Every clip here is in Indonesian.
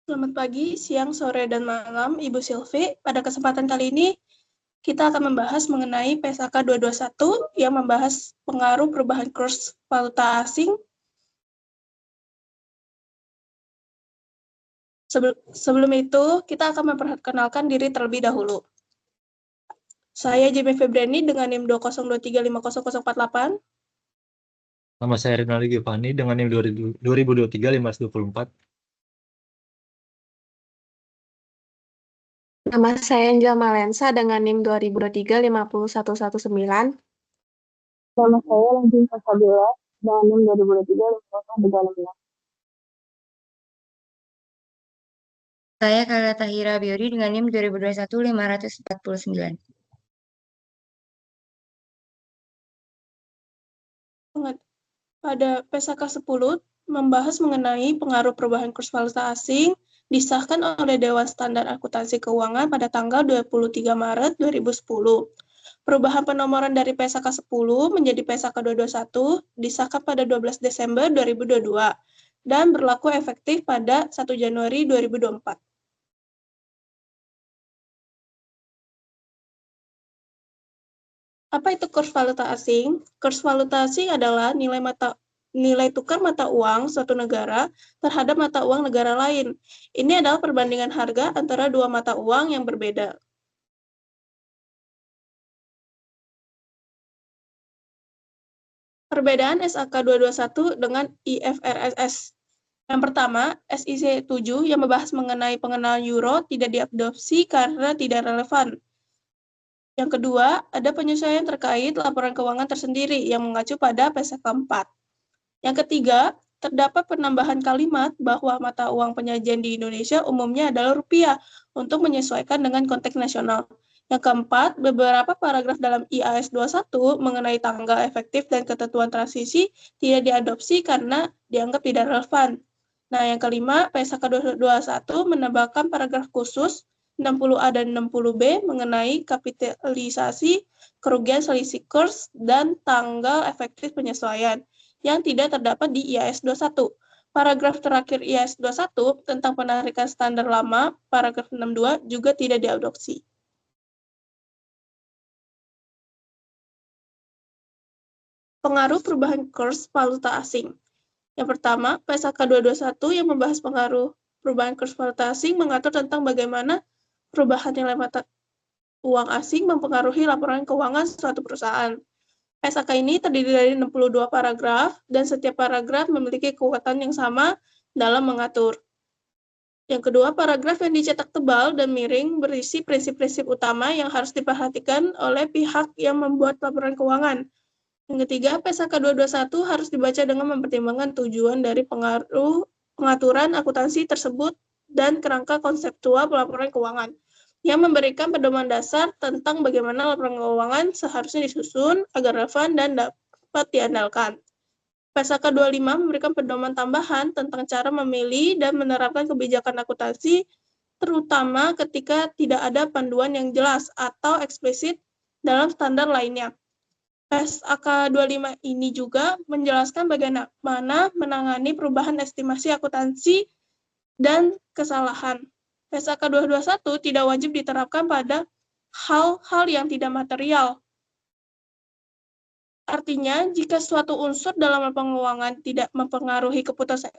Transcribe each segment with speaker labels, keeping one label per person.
Speaker 1: Selamat pagi, siang, sore, dan malam, Ibu Silvi. Pada kesempatan kali ini, kita akan membahas mengenai PSAK 221 yang membahas pengaruh perubahan kurs valuta asing. Sebelum itu, kita akan memperkenalkan diri terlebih dahulu. Saya Jimmy Febriani dengan NIM 202350048.
Speaker 2: Nama saya Rinaldi Giovanni dengan NIM 2023-1524.
Speaker 3: Nama saya Angela Malensa dengan NIM 2023-50119.
Speaker 4: Nama saya Lanjing Fasabila dengan NIM 2023-50316.
Speaker 5: Saya Kala Tahira Biori dengan NIM 2021-549.
Speaker 1: Pada PSAK 10 membahas mengenai pengaruh perubahan kurs valuta asing disahkan oleh Dewan Standar Akuntansi Keuangan pada tanggal 23 Maret 2010. Perubahan penomoran dari PSAK 10 menjadi PSAK 221 disahkan pada 12 Desember 2022 dan berlaku efektif pada 1 Januari 2024. Apa itu kurs valuta asing? Kurs valuta asing adalah nilai tukar mata uang suatu negara terhadap mata uang negara lain. Ini adalah perbandingan harga antara dua mata uang yang berbeda. Perbedaan SAK 221 dengan IFRS. Yang pertama, SIC 7 yang membahas mengenai pengenalan euro tidak diadopsi karena tidak relevan. Yang kedua, ada penyesuaian terkait laporan keuangan tersendiri yang mengacu pada PSAK 4. Yang ketiga, terdapat penambahan kalimat bahwa mata uang penyajian di Indonesia umumnya adalah rupiah untuk menyesuaikan dengan konteks nasional. Yang keempat, beberapa paragraf dalam IAS 21 mengenai tanggal efektif dan ketentuan transisi tidak diadopsi karena dianggap tidak relevan. Nah, yang kelima, PSAK 221 menambahkan paragraf khusus 60A dan 60B mengenai kapitalisasi, kerugian selisih kurs, dan tanggal efektif penyesuaian yang tidak terdapat di IAS 21. Paragraf terakhir IAS 21 tentang penarikan standar lama, paragraf 62, juga tidak diadopsi. Pengaruh perubahan kurs valuta asing. Yang pertama, PSAK 221 yang membahas pengaruh perubahan kurs valuta asing mengatur tentang bagaimana perubahan nilai mata uang asing mempengaruhi laporan keuangan suatu perusahaan. PSAK ini terdiri dari 62 paragraf dan setiap paragraf memiliki kekuatan yang sama dalam mengatur. Yang kedua, paragraf yang dicetak tebal dan miring berisi prinsip-prinsip utama yang harus diperhatikan oleh pihak yang membuat laporan keuangan. Yang ketiga, PSAK 221 harus dibaca dengan mempertimbangkan tujuan dari pengaturan akuntansi tersebut dan kerangka konseptual pelaporan keuangan yang memberikan pedoman dasar tentang bagaimana laporan keuangan seharusnya disusun agar relevan dan dapat diandalkan. PSAK 25 memberikan pedoman tambahan tentang cara memilih dan menerapkan kebijakan akuntansi, terutama ketika tidak ada panduan yang jelas atau eksplisit dalam standar lainnya. PSAK 25 ini juga menjelaskan bagaimana menangani perubahan estimasi akuntansi dan kesalahan. PSAK 221 tidak wajib diterapkan pada hal-hal yang tidak material. Artinya, jika suatu unsur dalam laporan keuangan tidak mempengaruhi keputusan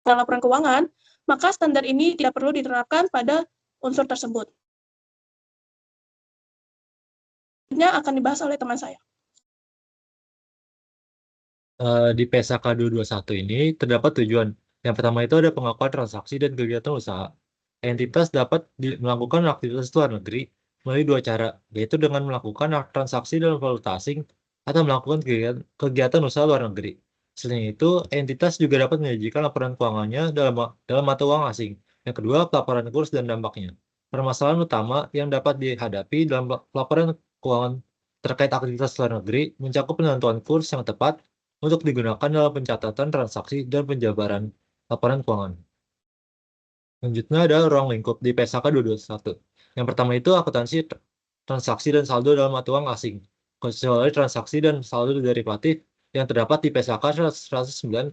Speaker 1: laporan keuangan, maka standar ini tidak perlu diterapkan pada unsur tersebut. Ini akan dibahas oleh teman saya.
Speaker 2: Di PSAK 221 ini terdapat tujuan. Yang pertama itu ada pengakuan transaksi dan kegiatan usaha. Entitas dapat melakukan aktivitas luar negeri melalui dua cara, yaitu dengan melakukan transaksi dalam valuta asing atau melakukan kegiatan usaha luar negeri. Selain itu, entitas juga dapat menyajikan laporan keuangannya dalam mata uang asing. Yang kedua, pelaporan kurs dan dampaknya. Permasalahan utama yang dapat dihadapi dalam laporan keuangan terkait aktivitas luar negeri mencakup penentuan kurs yang tepat untuk digunakan dalam pencatatan transaksi dan penjabaran laporan keuangan. Selanjutnya ada ruang lingkup di PSAK 221. Yang pertama itu akuntansi transaksi dan saldo dalam mata uang asing, kecuali transaksi dan saldo derivatif yang terdapat di PSAK 109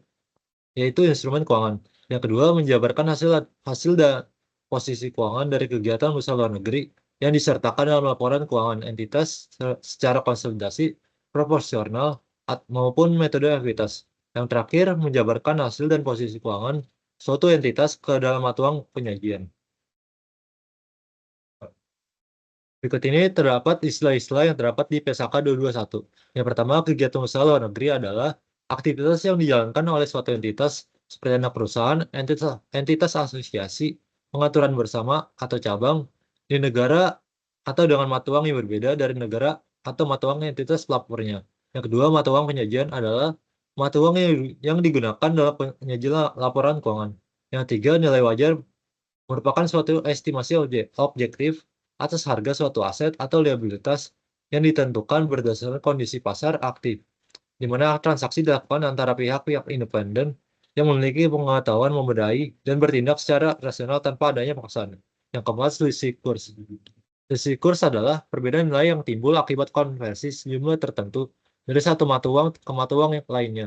Speaker 2: yaitu instrumen keuangan. Yang kedua, menjabarkan hasil dan posisi keuangan dari kegiatan usaha luar negeri yang disertakan dalam laporan keuangan entitas secara konsolidasi, proporsional, maupun metode aktivitas. Yang terakhir, menjabarkan hasil dan posisi keuangan suatu entitas ke dalam mata uang penyajian. Berikut ini terdapat istilah-istilah yang terdapat di PSAK 221. Yang pertama, kegiatan usaha luar negeri adalah aktivitas yang dijalankan oleh suatu entitas seperti anak perusahaan, entitas asosiasi, pengaturan bersama atau cabang di negara atau dengan mata uang yang berbeda dari negara atau mata uang entitas pelapornya. Yang kedua, mata uang penyajian adalah mata uang yang digunakan dalam penyajian laporan keuangan. Yang tiga, nilai wajar merupakan suatu estimasi objektif atas harga suatu aset atau liabilitas yang ditentukan berdasarkan kondisi pasar aktif, di mana transaksi dilakukan antara pihak-pihak independen yang memiliki pengetahuan membedai dan bertindak secara rasional tanpa adanya paksaan. Yang keempat, selisih kurs. Selisih kurs adalah perbedaan nilai yang timbul akibat konversi sejumlah tertentu dari satu mata uang ke mata uang yang lainnya,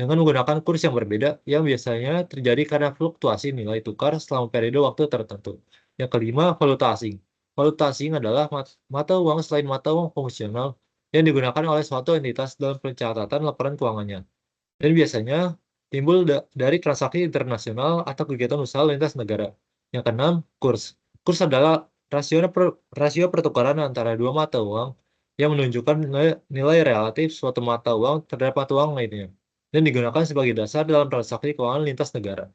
Speaker 2: dengan menggunakan kurs yang berbeda yang biasanya terjadi karena fluktuasi nilai tukar selama periode waktu tertentu. Yang kelima, valuta asing. Valuta asing adalah mata uang selain mata uang fungsional yang digunakan oleh suatu entitas dalam pencatatan laporan keuangannya, dan biasanya timbul dari transaksi internasional atau kegiatan usaha lintas negara. Yang keenam, kurs. Kurs adalah rasio pertukaran antara dua mata uang yang menunjukkan nilai relatif suatu mata uang terhadap mata uang lainnya, dan digunakan sebagai dasar dalam transaksi keuangan lintas negara.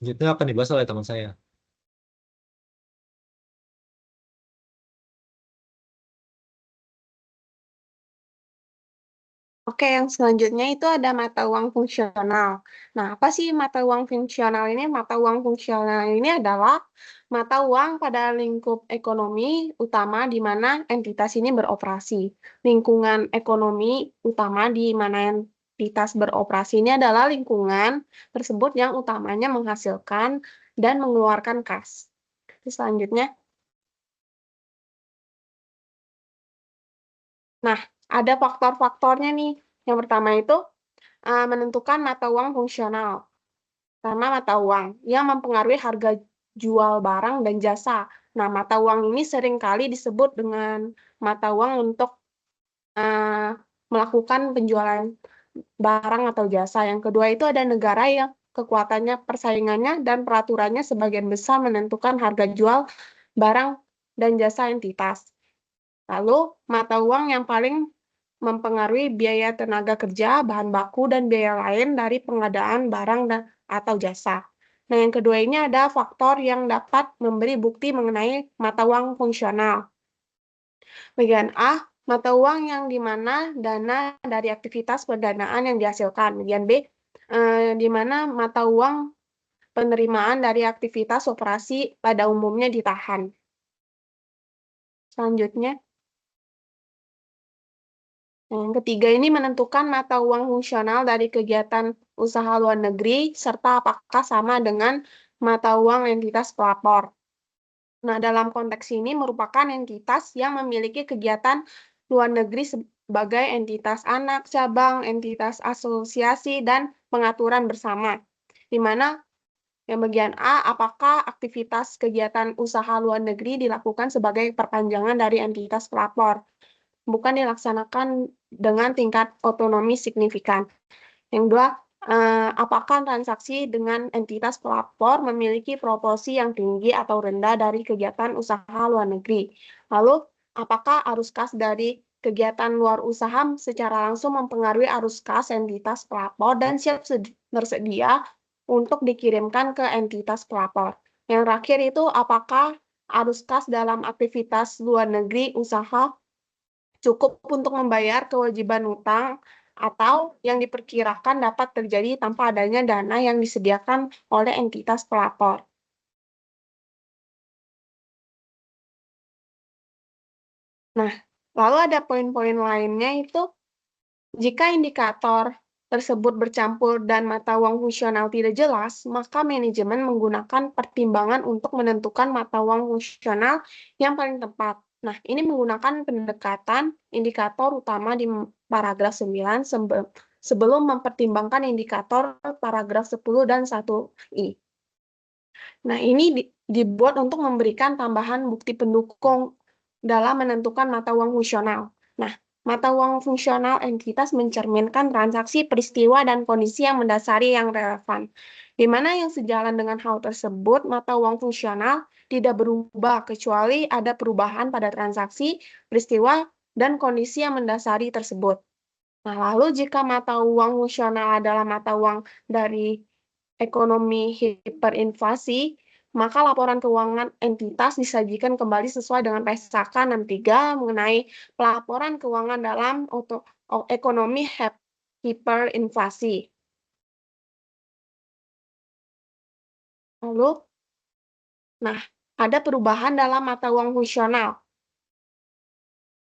Speaker 2: Selanjutnya akan dibahas oleh teman saya.
Speaker 3: Oke, yang selanjutnya itu ada mata uang fungsional. Nah, apa sih mata uang fungsional ini? Mata uang fungsional ini adalah mata uang pada lingkup ekonomi utama di mana entitas ini beroperasi. Lingkungan ekonomi utama di mana entitas beroperasi ini adalah lingkungan tersebut yang utamanya menghasilkan dan mengeluarkan kas. Selanjutnya, nah, ada faktor-faktornya nih. Yang pertama itu menentukan mata uang fungsional. Karena mata uang yang mempengaruhi harga jual barang dan jasa. Nah, mata uang ini seringkali disebut dengan mata uang untuk melakukan penjualan barang atau jasa. Yang kedua itu ada negara yang kekuatannya, persaingannya, dan peraturannya sebagian besar menentukan harga jual barang dan jasa entitas. Lalu, mata uang yang paling mempengaruhi biaya tenaga kerja, bahan baku, dan biaya lain dari pengadaan barang atau jasa. Nah, yang kedua ini ada faktor yang dapat memberi bukti mengenai mata uang fungsional. Bagian A, mata uang yang di mana dana dari aktivitas pendanaan yang dihasilkan. Bagian B, di mana mata uang penerimaan dari aktivitas operasi pada umumnya ditahan. Selanjutnya, yang ketiga ini menentukan mata uang fungsional dari kegiatan usaha luar negeri, serta apakah sama dengan mata uang entitas pelapor. Nah, dalam konteks ini merupakan entitas yang memiliki kegiatan luar negeri sebagai entitas anak, cabang, entitas asosiasi, dan pengaturan bersama. Di mana yang bagian A, apakah aktivitas kegiatan usaha luar negeri dilakukan sebagai perpanjangan dari entitas pelapor, bukan dilaksanakan dengan tingkat otonomi signifikan. Yang kedua, apakah transaksi dengan entitas pelapor memiliki proporsi yang tinggi atau rendah dari kegiatan usaha luar negeri? Lalu, apakah arus kas dari kegiatan luar usaha secara langsung mempengaruhi arus kas entitas pelapor dan siap bersedia untuk dikirimkan ke entitas pelapor? Yang terakhir itu, apakah arus kas dalam aktivitas luar negeri usaha cukup untuk membayar kewajiban utang atau yang diperkirakan dapat terjadi tanpa adanya dana yang disediakan oleh entitas pelapor. Nah, lalu ada poin-poin lainnya itu, jika indikator tersebut bercampur dan mata uang fungsional tidak jelas, maka manajemen menggunakan pertimbangan untuk menentukan mata uang fungsional yang paling tepat. Nah, ini menggunakan pendekatan indikator utama di paragraf 9 sebelum mempertimbangkan indikator paragraf 10 dan 1I. Nah, ini dibuat untuk memberikan tambahan bukti pendukung dalam menentukan mata uang fungsional. Nah, mata uang fungsional entitas mencerminkan transaksi, peristiwa, dan kondisi yang mendasari yang relevan. Di mana yang sejalan dengan hal tersebut, mata uang fungsional tidak berubah kecuali ada perubahan pada transaksi, peristiwa, dan kondisi yang mendasari tersebut. Nah, lalu jika mata uang fungsional adalah mata uang dari ekonomi hiperinflasi, maka laporan keuangan entitas disajikan kembali sesuai dengan PSAK 63 mengenai pelaporan keuangan dalam ekonomi hiperinflasi. Lalu, nah, ada perubahan dalam mata uang fungsional,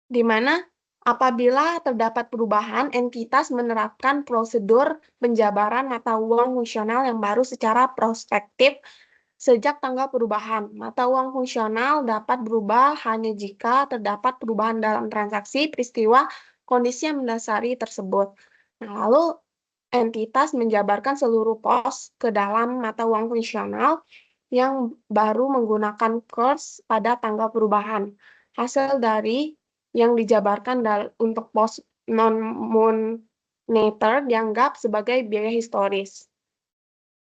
Speaker 3: di mana apabila terdapat perubahan, entitas menerapkan prosedur penjabaran mata uang fungsional yang baru secara prospektif sejak tanggal perubahan. Mata uang fungsional dapat berubah hanya jika terdapat perubahan dalam transaksi, peristiwa, kondisi yang mendasari tersebut. Nah, lalu entitas menjabarkan seluruh pos ke dalam mata uang fungsional yang baru menggunakan kurs pada tanggal perubahan. Hasil dari yang dijabarkan untuk pos non-moneter dianggap sebagai biaya historis.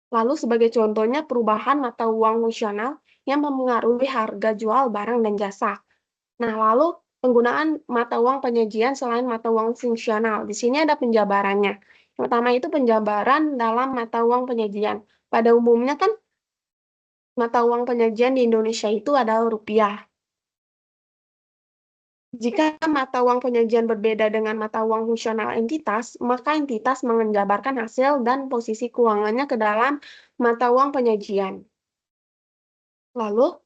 Speaker 3: Lalu sebagai contohnya perubahan mata uang fungsional yang mempengaruhi harga jual barang dan jasa. Nah, lalu penggunaan mata uang penyajian selain mata uang fungsional. Di sini ada penjabarannya. Yang pertama itu penjabaran dalam mata uang penyajian. Pada umumnya kan mata uang penyajian di Indonesia itu adalah rupiah. Jika mata uang penyajian berbeda dengan mata uang fungsional entitas, maka entitas menjabarkan hasil dan posisi keuangannya ke dalam mata uang penyajian. Lalu,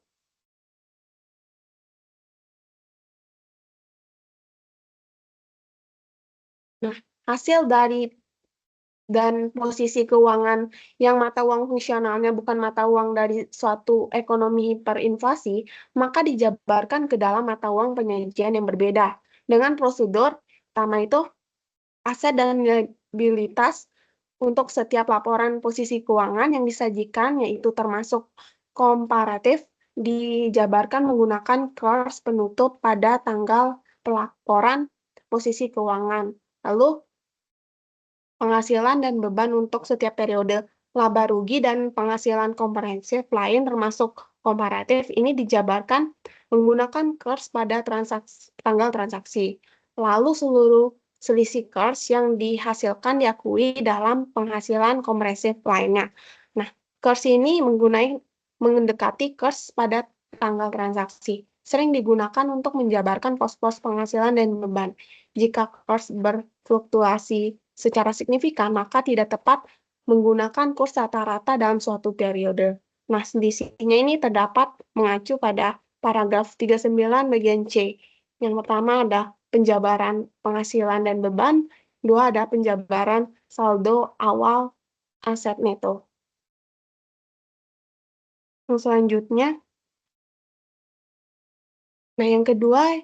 Speaker 3: nah, hasil dari dan posisi keuangan yang mata uang fungsionalnya bukan mata uang dari suatu ekonomi hiperinflasi, maka dijabarkan ke dalam mata uang penyajian yang berbeda. Dengan prosedur, pertama itu aset dan liabilitas untuk setiap laporan posisi keuangan yang disajikan, yaitu termasuk komparatif, dijabarkan menggunakan kurs penutup pada tanggal pelaporan posisi keuangan. Lalu, penghasilan dan beban untuk setiap periode. Laba rugi dan penghasilan komprehensif lain termasuk komparatif ini dijabarkan menggunakan kurs pada tanggal transaksi. Lalu seluruh selisih kurs yang dihasilkan diakui dalam penghasilan komprehensif lainnya. Nah, kurs ini mendekati kurs pada tanggal transaksi. Sering digunakan untuk menjabarkan pos-pos penghasilan dan beban. Jika kurs berfluktuasi secara signifikan, maka tidak tepat menggunakan kurs rata-rata dalam suatu periode. Nah, di sini ini terdapat mengacu pada paragraf 39 bagian C. Yang pertama ada penjabaran penghasilan dan beban, dua ada penjabaran saldo awal aset neto. Yang selanjutnya, nah yang kedua,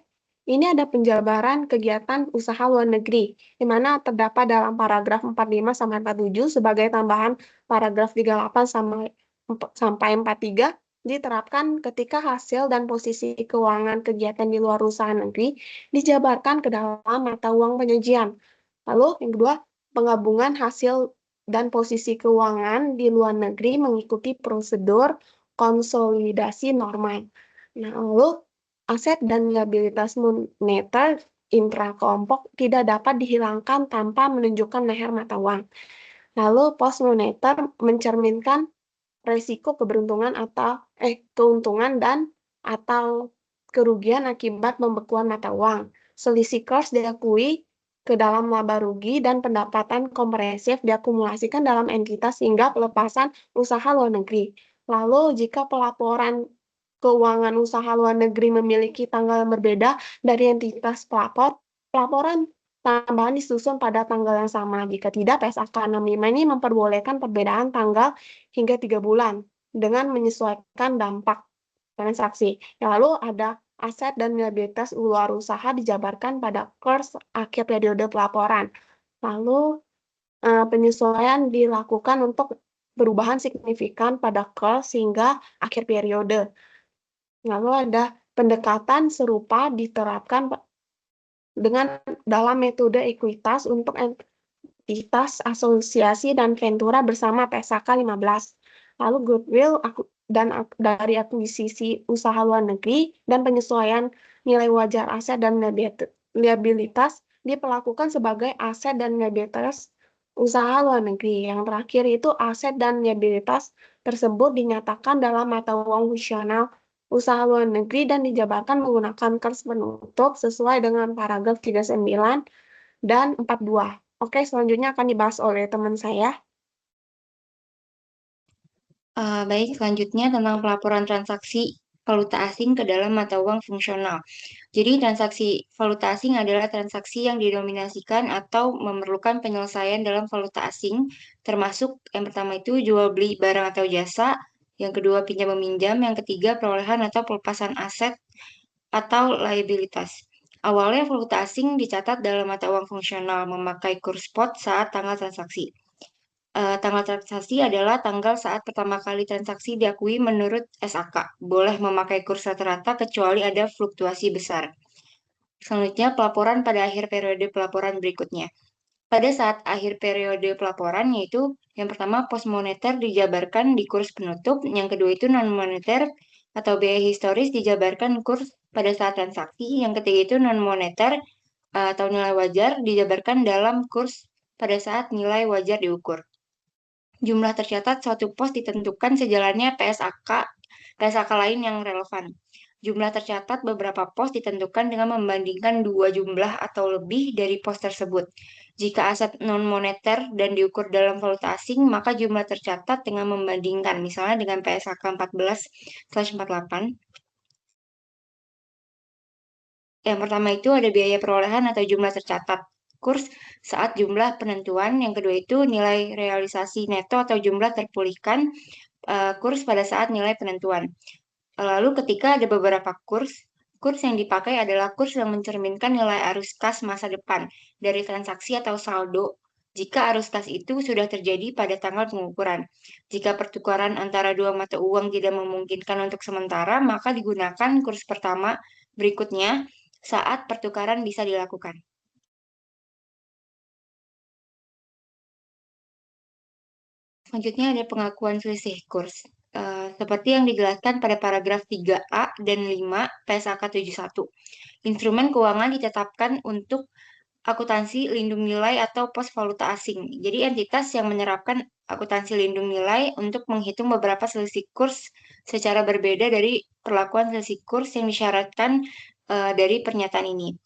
Speaker 3: ini ada penjabaran kegiatan usaha luar negeri, di mana terdapat dalam paragraf 45 sampai 47 sebagai tambahan paragraf 38 sampai 43 diterapkan ketika hasil dan posisi keuangan kegiatan di luar usaha negeri dijabarkan ke dalam mata uang penyajian. Lalu yang kedua, penggabungan hasil dan posisi keuangan di luar negeri mengikuti prosedur konsolidasi normal. Nah, lalu aset dan liabilitas moneter intrakelompok tidak dapat dihilangkan tanpa menunjukkan leher mata uang. Lalu pos moneter mencerminkan resiko keuntungan dan atau kerugian akibat pembekuan mata uang. Selisih kurs diakui ke dalam laba rugi dan pendapatan komprehensif diakumulasikan dalam entitas hingga pelepasan usaha luar negeri. Lalu jika pelaporan keuangan usaha luar negeri memiliki tanggal yang berbeda dari entitas pelapor, pelaporan tambahan disusun pada tanggal yang sama. Jika tidak, PSAK 65 ini memperbolehkan perbedaan tanggal hingga 3 bulan dengan menyesuaikan dampak transaksi. Lalu ada aset dan liabilitas luar usaha dijabarkan pada kurs akhir periode pelaporan. Lalu penyesuaian dilakukan untuk perubahan signifikan pada kurs hingga akhir periode. Lalu ada pendekatan serupa diterapkan dengan dalam metode ekuitas untuk entitas asosiasi dan ventura bersama PSAK 15. Lalu goodwill dari akuisisi usaha luar negeri dan penyesuaian nilai wajar aset dan liabilitas diperlakukan sebagai aset dan liabilitas usaha luar negeri. Yang terakhir itu aset dan liabilitas tersebut dinyatakan dalam mata uang fungsional usaha luar negeri dan dijabarkan menggunakan kurs penutup sesuai dengan paragraf 39 dan 42. Oke, selanjutnya akan dibahas oleh teman saya.
Speaker 5: Baik, selanjutnya tentang pelaporan transaksi valuta asing ke dalam mata uang fungsional. Jadi, transaksi valuta asing adalah transaksi yang didominasikan atau memerlukan penyelesaian dalam valuta asing, termasuk yang pertama itu jual beli barang atau jasa, yang kedua pinjam meminjam, yang ketiga perolehan atau pelepasan aset atau liabilitas. Awalnya valuta asing dicatat dalam mata uang fungsional memakai kurs spot saat tanggal transaksi. Tanggal transaksi adalah tanggal saat pertama kali transaksi diakui menurut SAK. Boleh memakai kurs rata-rata kecuali ada fluktuasi besar. Selanjutnya, pelaporan pada akhir periode pelaporan berikutnya. Pada saat akhir periode pelaporan, yaitu yang pertama pos moneter dijabarkan di kurs penutup, yang kedua itu non moneter atau biaya historis dijabarkan kurs pada saat transaksi, yang ketiga itu non moneter atau nilai wajar dijabarkan dalam kurs pada saat nilai wajar diukur. Jumlah tercatat suatu pos ditentukan sejalannya PSAK lain yang relevan. Jumlah tercatat beberapa pos ditentukan dengan membandingkan dua jumlah atau lebih dari pos tersebut. Jika aset non-moneter dan diukur dalam valuta asing, maka jumlah tercatat dengan membandingkan, misalnya dengan PSAK 14/48. Yang pertama itu ada biaya perolehan atau jumlah tercatat kurs saat jumlah penentuan. Yang kedua itu nilai realisasi neto atau jumlah terpulihkan kurs pada saat nilai penentuan. Lalu ketika ada beberapa kurs yang dipakai adalah kurs yang mencerminkan nilai arus kas masa depan dari transaksi atau saldo jika arus kas itu sudah terjadi pada tanggal pengukuran. Jika pertukaran antara dua mata uang tidak memungkinkan untuk sementara, maka digunakan kurs pertama berikutnya saat pertukaran bisa dilakukan. Selanjutnya ada pengakuan selisih kurs. Seperti yang dijelaskan pada paragraf 3A dan 5 PSAK 71. Instrumen keuangan ditetapkan untuk akuntansi lindung nilai atau pos valuta asing. Jadi entitas yang menerapkan akuntansi lindung nilai untuk menghitung beberapa selisih kurs secara berbeda dari perlakuan selisih kurs yang disyaratkan dari pernyataan ini.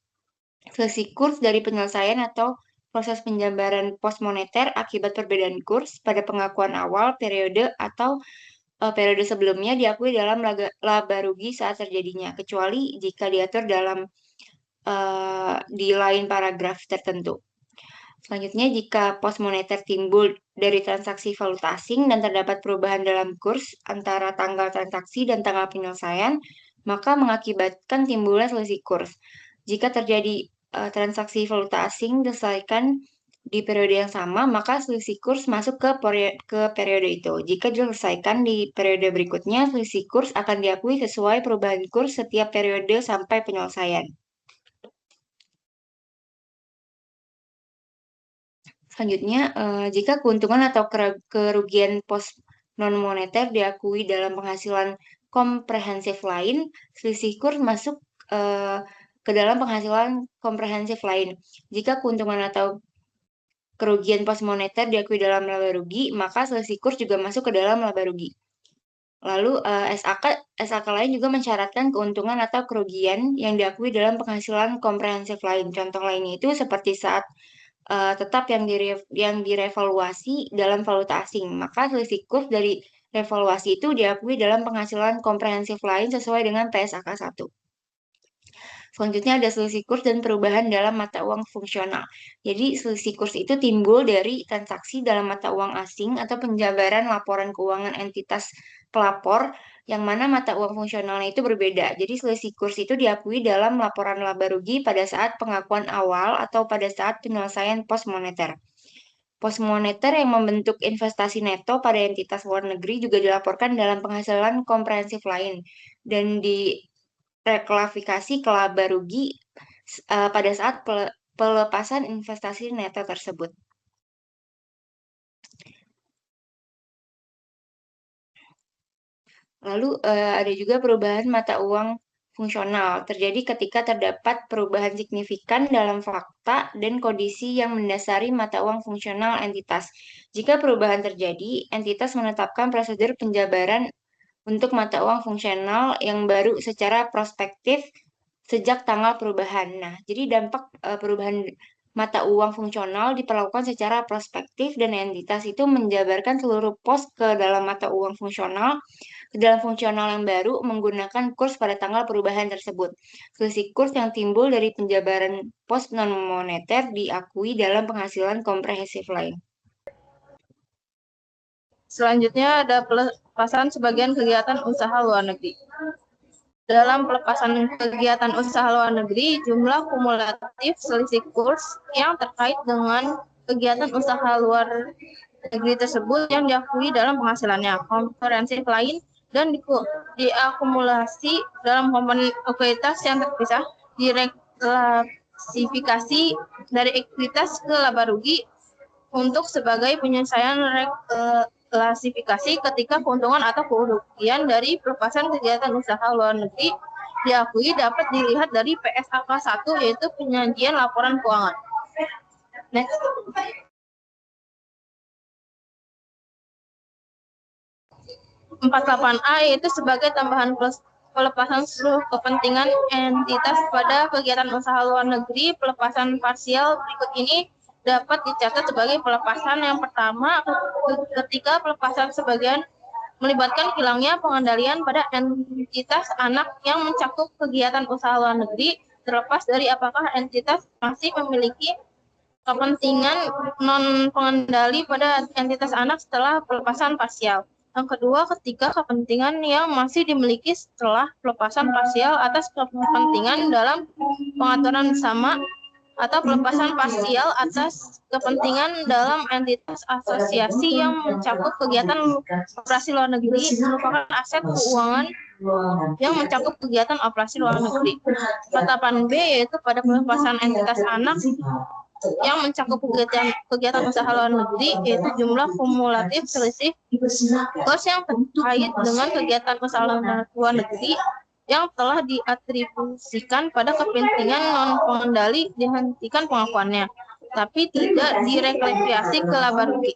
Speaker 5: Selisih kurs dari penyelesaian atau proses penjabaran pos moneter akibat perbedaan kurs pada pengakuan awal periode atau periode sebelumnya diakui dalam laba rugi saat terjadinya, kecuali jika diatur dalam di lain paragraf tertentu. Selanjutnya, jika pos moneter timbul dari transaksi valuta asing dan terdapat perubahan dalam kurs antara tanggal transaksi dan tanggal penyelesaian, maka mengakibatkan timbulnya selisih kurs. Jika terjadi transaksi valuta asing diselesaikan di periode yang sama, maka selisih kurs masuk ke periode itu. Jika diselesaikan di periode berikutnya, selisih kurs akan diakui sesuai perubahan kurs setiap periode sampai penyelesaian. Selanjutnya, jika keuntungan atau kerugian pos non-moneter diakui dalam penghasilan komprehensif lain, selisih kurs masuk ke dalam penghasilan komprehensif lain. Jika keuntungan atau kerugian pos moneter diakui dalam laba rugi, maka selisih kurs juga masuk ke dalam laba rugi. Lalu SAK lain juga mensyaratkan keuntungan atau kerugian yang diakui dalam penghasilan komprehensif lain. Contoh lainnya itu seperti saat tetap yang direvaluasi dalam valuta asing, maka selisih kurs dari revaluasi itu diakui dalam penghasilan komprehensif lain sesuai dengan PSAK 1. Selanjutnya ada selisih kurs dan perubahan dalam mata uang fungsional. Jadi selisih kurs itu timbul dari transaksi dalam mata uang asing atau penjabaran laporan keuangan entitas pelapor yang mana mata uang fungsionalnya itu berbeda. Jadi selisih kurs itu diakui dalam laporan laba rugi pada saat pengakuan awal atau pada saat penyelesaian pos moneter. Pos moneter yang membentuk investasi neto pada entitas luar negeri juga dilaporkan dalam penghasilan komprehensif lain dan direklasifikasi ke laba rugi pada saat pelepasan investasi neto tersebut. Lalu ada juga perubahan mata uang fungsional terjadi ketika terdapat perubahan signifikan dalam fakta dan kondisi yang mendasari mata uang fungsional entitas. Jika perubahan terjadi, entitas menetapkan prosedur penjabaran untuk mata uang fungsional yang baru secara prospektif sejak tanggal perubahan. Nah, jadi dampak perubahan mata uang fungsional diperlakukan secara prospektif dan entitas itu menjabarkan seluruh pos ke dalam mata uang fungsional ke dalam fungsional yang baru menggunakan kurs pada tanggal perubahan tersebut. Selisih kurs yang timbul dari penjabaran pos non-moneter diakui dalam penghasilan komprehensif lain.
Speaker 4: Selanjutnya ada pelepasan sebagian kegiatan usaha luar negeri. Dalam pelepasan kegiatan usaha luar negeri, jumlah kumulatif selisih kurs yang terkait dengan kegiatan usaha luar negeri tersebut yang diakui dalam penghasilannya komprehensif lain dan diakumulasi dalam komponen ekuitas yang terpisah, direklasifikasi dari ekuitas ke laba rugi untuk sebagai penyelesaian klasifikasi ketika keuntungan atau kerugian dari pelepasan kegiatan usaha luar negeri diakui dapat dilihat dari PSAK 1 yaitu penyajian laporan keuangan. Next. (48A) yaitu sebagai tambahan pelepasan seluruh kepentingan entitas pada kegiatan usaha luar negeri. Pelepasan parsial berikut ini dapat dicatat sebagai pelepasan yang pertama ketika pelepasan sebagian melibatkan hilangnya pengendalian pada entitas anak yang mencakup kegiatan usaha luar negeri, terlepas dari apakah entitas masih memiliki kepentingan non-pengendali pada entitas anak setelah pelepasan parsial. Yang kedua, ketika kepentingan yang masih dimiliki setelah pelepasan parsial atas kepentingan dalam pengaturan sama atau pelepasan parsial atas kepentingan dalam entitas asosiasi yang mencakup kegiatan operasi luar negeri merupakan aset keuangan yang mencakup kegiatan operasi luar negeri. 48B yaitu pada pelepasan entitas anak yang mencakup kegiatan usaha luar negeri yaitu jumlah kumulatif selisih kurs yang terkait dengan kegiatan usaha luar negeri yang telah diatribusikan pada kepentingan non-pengendali dihentikan pengakuannya, tapi tidak direklasifikasi ke laba rugi.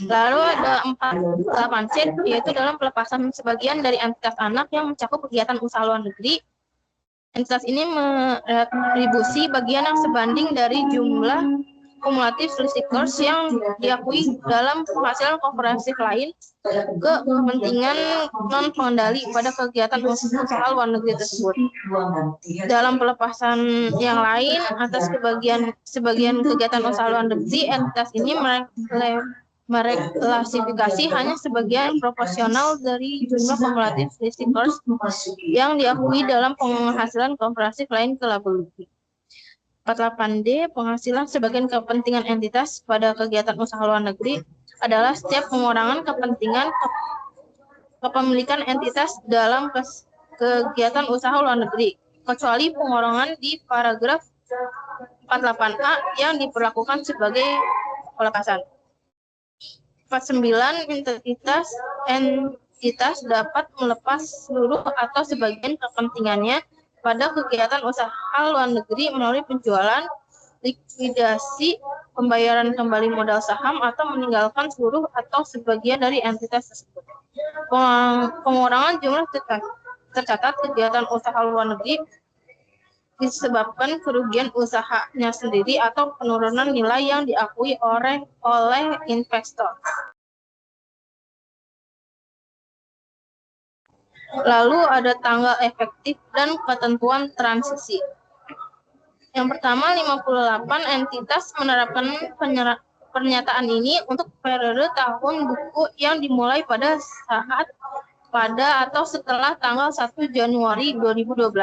Speaker 4: Lalu ada 48C yaitu dalam pelepasan sebagian dari entitas anak yang mencakup kegiatan usaha luar negeri. Entitas ini meretribusi bagian yang sebanding dari jumlah kumulatif selisih kurs yang diakui dalam penghasilan komprehensif lain ke kepentingan non-pengendali pada kegiatan usaha luar negeri tersebut. Dalam pelepasan yang lain atas sebagian kegiatan usaha luar negeri, entitas ini mereklasifikasi hanya sebagian proporsional dari jumlah kumulatif selisih kurs yang diakui dalam penghasilan komprehensif lain ke laba rugi. 48D, penghasilan sebagian kepentingan entitas pada kegiatan usaha luar negeri adalah setiap pengurangan kepentingan kepemilikan entitas dalam kegiatan usaha luar negeri, kecuali pengurangan di paragraf 48A yang diperlakukan sebagai pelepasan. 49 entitas dapat melepas seluruh atau sebagian kepentingannya pada kegiatan usaha luar negeri melalui penjualan, likuidasi, pembayaran kembali modal saham, atau meninggalkan seluruh atau sebagian dari entitas tersebut. Pengurangan jumlah tercatat kegiatan usaha luar negeri disebabkan kerugian usahanya sendiri atau penurunan nilai yang diakui oleh investor. Lalu ada tanggal efektif dan ketentuan transisi. Yang pertama, 58 entitas menerapkan pernyataan ini untuk periode tahun buku yang dimulai pada saat pada atau setelah tanggal 1 Januari 2012.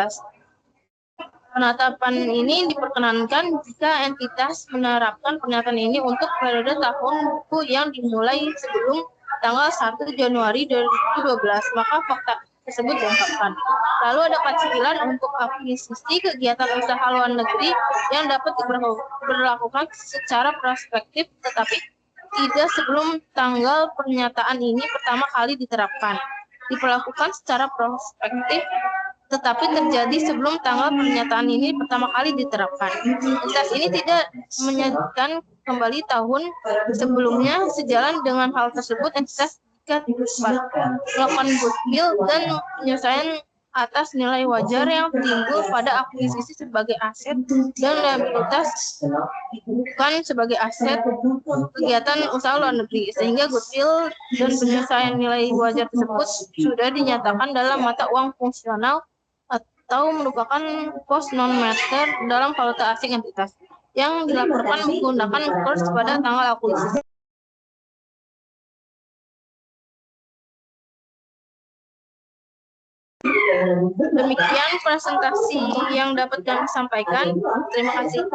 Speaker 4: Penetapan ini diperkenankan jika entitas menerapkan pernyataan ini untuk periode tahun buku yang dimulai sebelum tanggal 1 Januari 2012, maka fakta tersebut diungkapkan. Lalu ada kecilan untuk akuisisi kegiatan usaha luar negeri yang dapat diberlakukan secara prospektif tetapi tidak sebelum tanggal pernyataan ini pertama kali diterapkan. Diperlakukan secara prospektif tetapi terjadi sebelum tanggal pernyataan ini pertama kali diterapkan. Entitas ini tidak menyajikan kembali tahun sebelumnya. Sejalan dengan hal tersebut, entitas jika melakukan goodwill dan penyesuaian atas nilai wajar yang timbul pada akuisisi sebagai aset dan liabilitas bukan sebagai aset kegiatan usaha luar negeri, sehingga goodwill dan penyesuaian nilai wajar tersebut sudah dinyatakan dalam mata uang fungsional atau merupakan cost non-matter dalam valuta asing entitas yang dilaporkan menggunakan kurs pada tanggal akuisisi. Demikian presentasi yang dapat kami sampaikan. Terima kasih.